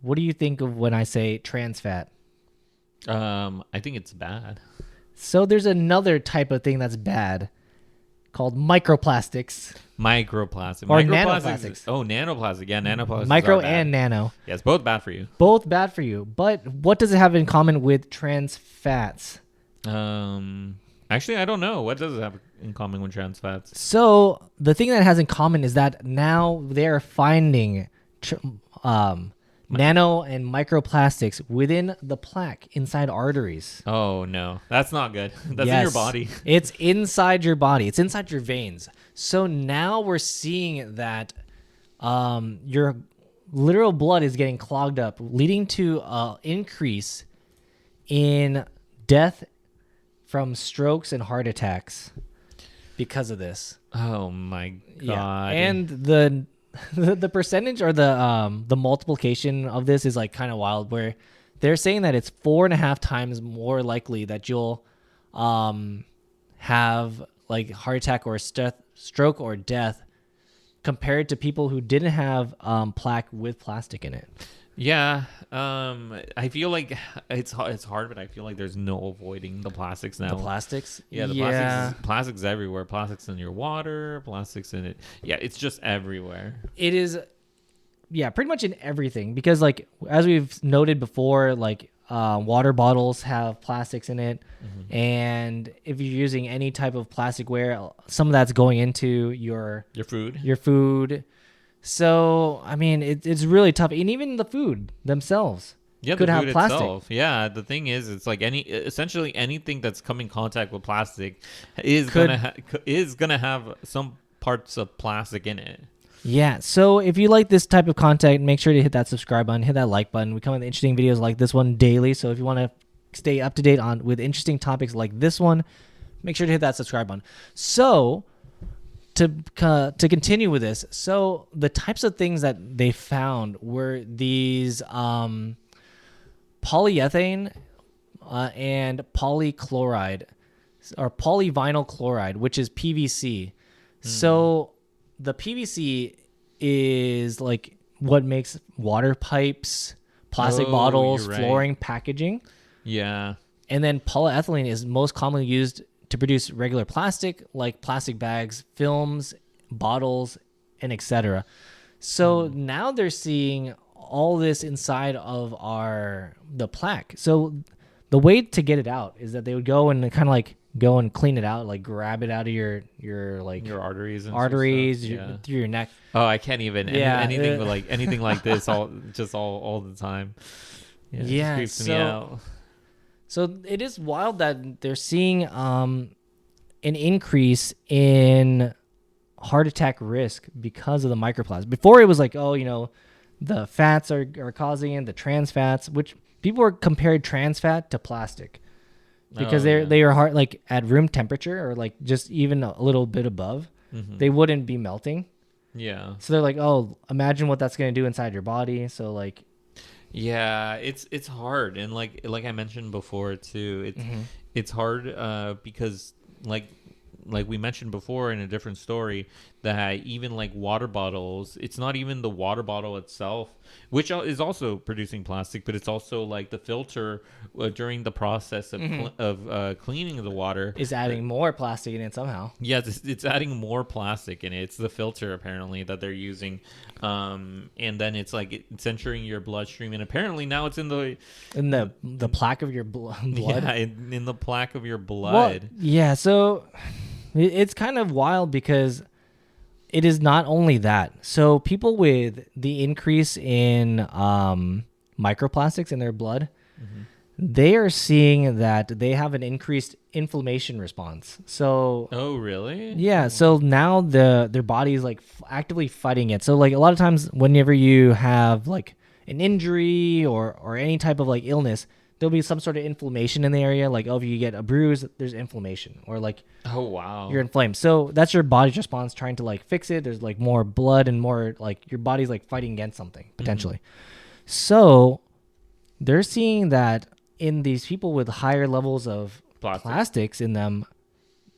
What do you think of when I say trans fat? I think it's bad. So there's another type of thing that's bad called microplastics. Microplastic. Or Microplastics. nanoplastics. Oh, nanoplastic. Yeah, nanoplastics Micro are bad. and nano. Yeah, it's both bad for you. Both bad for you. But what does it have in common with trans fats? Actually, I don't know. What does it have in common with trans fats? So the thing that it has in common is that now they're finding nano and microplastics within the plaque inside arteries. Oh, no. That's not good. That's in Yes, your body. It's inside your body. It's inside your veins. So now we're seeing that your literal blood is getting clogged up, leading to an increase in death from strokes and heart attacks because of this. Oh, my God. And the percentage or the multiplication of this is like kind of wild, where they're saying that it's 4.5 times more likely that you'll have like heart attack or stroke or death compared to people who didn't have plaque with plastic in it. Yeah, I feel like it's hard, but I feel like there's no avoiding the plastics now. The plastics? Yeah, plastics everywhere. Plastics in your water, plastics in it. Yeah, it's just everywhere. It is, yeah, pretty much in everything, because like as we've noted before, like water bottles have plastics in it, and if you're using any type of plasticware, some of that's going into your food. So I mean, it's really tough, and even the food themselves could have plastic. Itself. Yeah, the thing is, it's like essentially anything that's come in contact with plastic is gonna have some parts of plastic in it. Yeah, so if you like this type of content, make sure to hit that subscribe button, hit that like button. We come with interesting videos like this one daily, so if you want to stay up to date with interesting topics like this one, make sure to hit that subscribe button. So to continue with this, so the types of things that they found were these polyethylene and polychloride, or polyvinyl chloride, which is PVC. So the PVC is like what makes water pipes, plastic bottles, flooring, packaging. Yeah. And then polyethylene is most commonly used to produce regular plastic, like plastic bags, films, bottles, and etc. So now they're seeing all this inside of the plaque. So the way to get it out is that they would go and kind of like go and clean it out, like grab it out of your arteries through your neck. Oh, I can't even. Yeah, anything like this all the time. Yeah, it creeps me out. So it is wild that they're seeing an increase in heart attack risk because of the microplastics. Before it was like, the fats are causing it, the trans fats, which people were compared trans fat to plastic because they are hard, like at room temperature or like just even a little bit above, they wouldn't be melting. Yeah. So they're like, oh, imagine what that's going to do inside your body. So like, yeah, it's hard, and like I mentioned before too, it's hard because like we mentioned before in a different story, that even like water bottles, it's not even the water bottle itself, which is also producing plastic, but it's also like the filter during the process of cleaning the water is adding more plastic in it somehow. Yes, it's adding more plastic in it. It's the filter apparently that they're using, and then it's like it's entering your bloodstream, and apparently now it's in the plaque of your blood. Yeah, in the plaque of your blood. Well, yeah, so it's kind of wild because it is not only that. So people with the increase in microplastics in their blood, they are seeing that they have an increased inflammation response. So oh, really? Yeah. So now their body is like actively fighting it. So like a lot of times whenever you have like an injury or any type of like illness, there'll be some sort of inflammation in the area. Like, if you get a bruise, there's inflammation, or like, oh wow, you're inflamed. So that's your body's response trying to like fix it. There's like more blood and more like your body's like fighting against something potentially. So they're seeing that in these people with higher levels of plastics in them,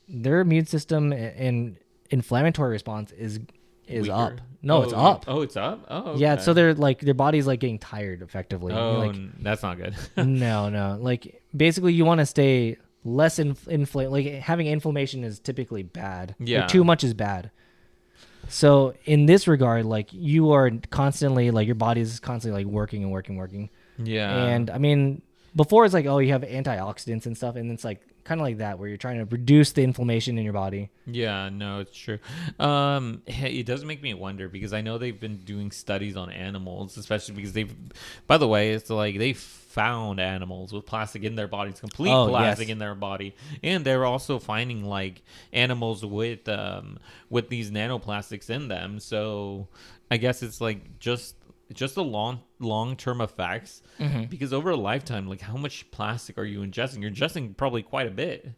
their immune system and inflammatory response is is weaker? up. No, it's up. Oh, it's up. Oh, okay. Yeah, so they're like their body's like getting tired effectively. Oh, Like, that's not good. no. Like basically, you want to stay less inflamed. Like having inflammation is typically bad. Yeah. Like, too much is bad. So in this regard, like you are constantly like your body is constantly like working. Yeah. And I mean, before it's like, oh, you have antioxidants and stuff, and it's like kind of like that where you're trying to reduce the inflammation in your body. Yeah, no, it's true. It does make me wonder because I know they've been doing studies on animals, especially because by the way, it's like they found animals with plastic in their bodies, complete plastic in their body, and they're also finding like animals with these nanoplastics in them. So I guess it's like just the long-term effects, because over a lifetime, like how much plastic are you ingesting? You're ingesting probably quite a bit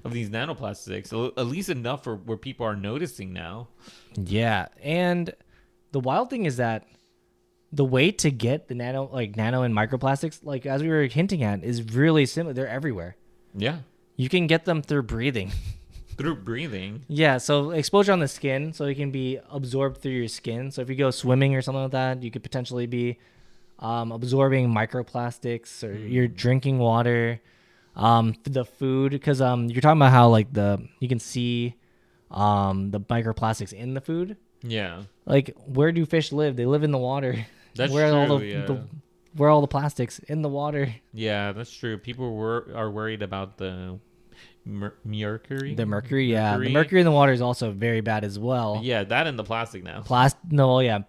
of these nanoplastics, so at least enough for where people are noticing now. Yeah, and the wild thing is that the way to get the nano and microplastics, like as we were hinting at, is really similar. They're everywhere. Yeah, you can get them through breathing. Through breathing. Yeah, so exposure on the skin, so it can be absorbed through your skin. So if you go swimming or something like that, you could potentially be absorbing microplastics, or you're drinking water, the food, because you're talking about how like you can see the microplastics in the food. Yeah. Like, where do fish live? They live in the water. That's where true. Where are all the plastics? In the water. Yeah, that's true. People are worried about the mercury. The mercury, yeah. The mercury in the water is also very bad as well. Yeah, that and the plastic now.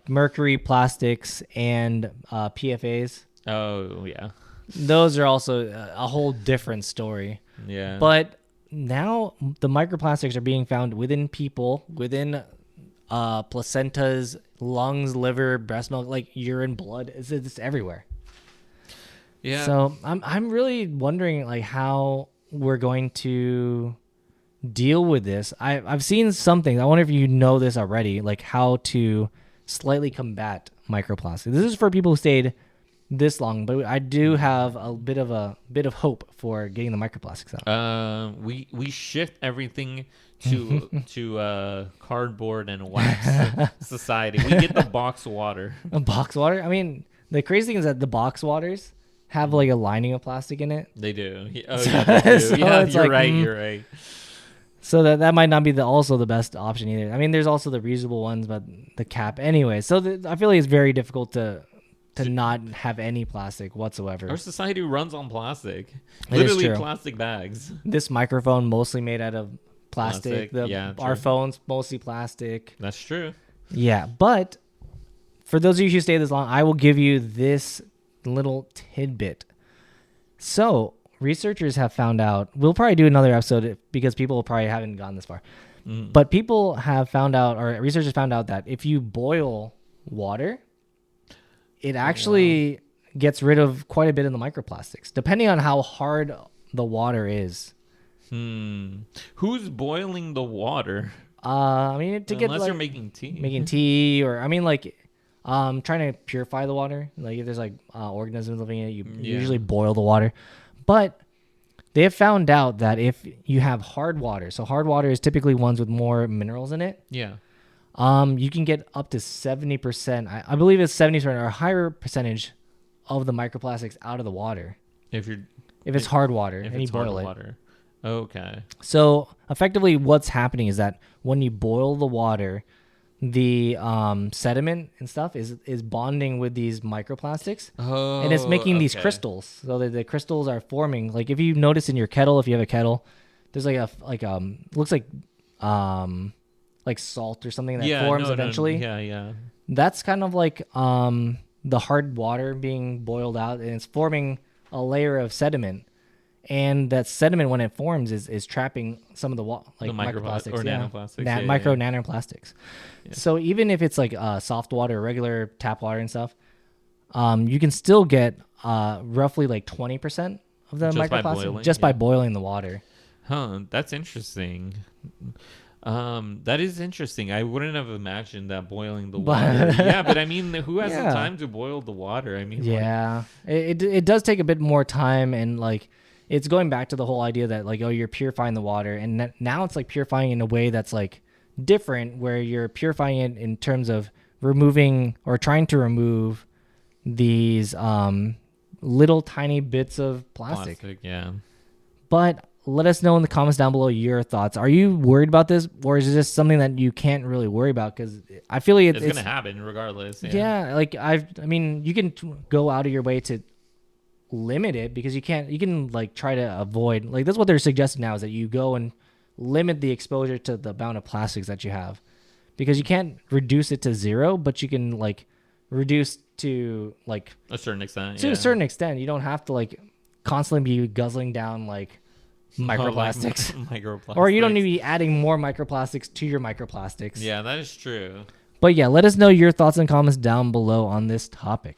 Mercury, plastics, and PFAs. Oh, yeah. Those are also a whole different story. Yeah. But now the microplastics are being found within people, within placentas, lungs, liver, breast milk, like urine, blood. It's everywhere. Yeah. So I'm really wondering like how we're going to deal with this. I've seen something. I wonder if you know this already, like how to slightly combat microplastics. This is for people who stayed this long, but I do have a bit of hope for getting the microplastics out. We shift everything to cardboard and wax society. We get the box water. A box water? I mean, the crazy thing is that the box waters have like a lining of plastic in it. They do. Oh, yeah, they do. So Yeah, it's you're like, right. You're right. So that might not be also the best option either. I mean, there's also the reusable ones, but the cap anyway. So I feel like it's very difficult to not have any plastic whatsoever. Our society runs on plastic. It Literally is true. plastic bags. This microphone mostly made out of plastic. Our phones mostly plastic. That's true. Yeah, but for those of you who stay this long, I will give you this little tidbit. So researchers have found out, we'll probably do another episode because people probably haven't gone this far, but people have found out, or researchers found out, that if you boil water, it actually gets rid of quite a bit of the microplastics, depending on how hard the water is. Who's boiling the water? I mean, Unless you're making tea, or I mean, like, trying to purify the water. Like if there's like organisms living in it, you usually boil the water. But they have found out that if you have hard water, so hard water is typically ones with more minerals in it. Yeah. You can get up to 70%. I believe it's 70% or a higher percentage of the microplastics out of the water. If it's hard water and you boil it. Water. Okay. So effectively what's happening is that when you boil the water, the sediment and stuff is bonding with these microplastics, and it's making these crystals. So the crystals are forming. Like if you notice in your kettle, if you have a kettle, there's looks like salt or something that forms eventually. Yeah. That's kind of like the hard water being boiled out, and it's forming a layer of sediment. And that sediment, when it forms, is trapping some of the microplastics or nanoplastics, nanoplastics. Yeah. So even if it's like soft water, regular tap water and stuff, you can still get roughly like 20% of the microplastics by boiling the water. Huh, that's interesting. That is interesting. I wouldn't have imagined that boiling the water. Yeah, but I mean, who has the time to boil the water? I mean, it does take a bit more time, and like it's going back to the whole idea that like, oh, you're purifying the water, and now it's like purifying in a way that's like different, where you're purifying it in terms of removing or trying to remove these little tiny bits of plastic. Yeah. But let us know in the comments down below your thoughts. Are you worried about this, or is it just something that you can't really worry about? Because I feel like it's gonna happen regardless. Yeah, like I mean, you can go out of your way to limit it, because you can like try to avoid, like that's what they're suggesting now, is that you go and limit the exposure to the amount of plastics that you have, because you can't reduce it to zero, but you can like reduce to like a certain extent. To a certain extent, you don't have to like constantly be guzzling down like microplastics. Microplastics. Or you don't need to be adding more microplastics to your microplastics. Yeah, that is true. But yeah, let us know your thoughts and comments down below on this topic.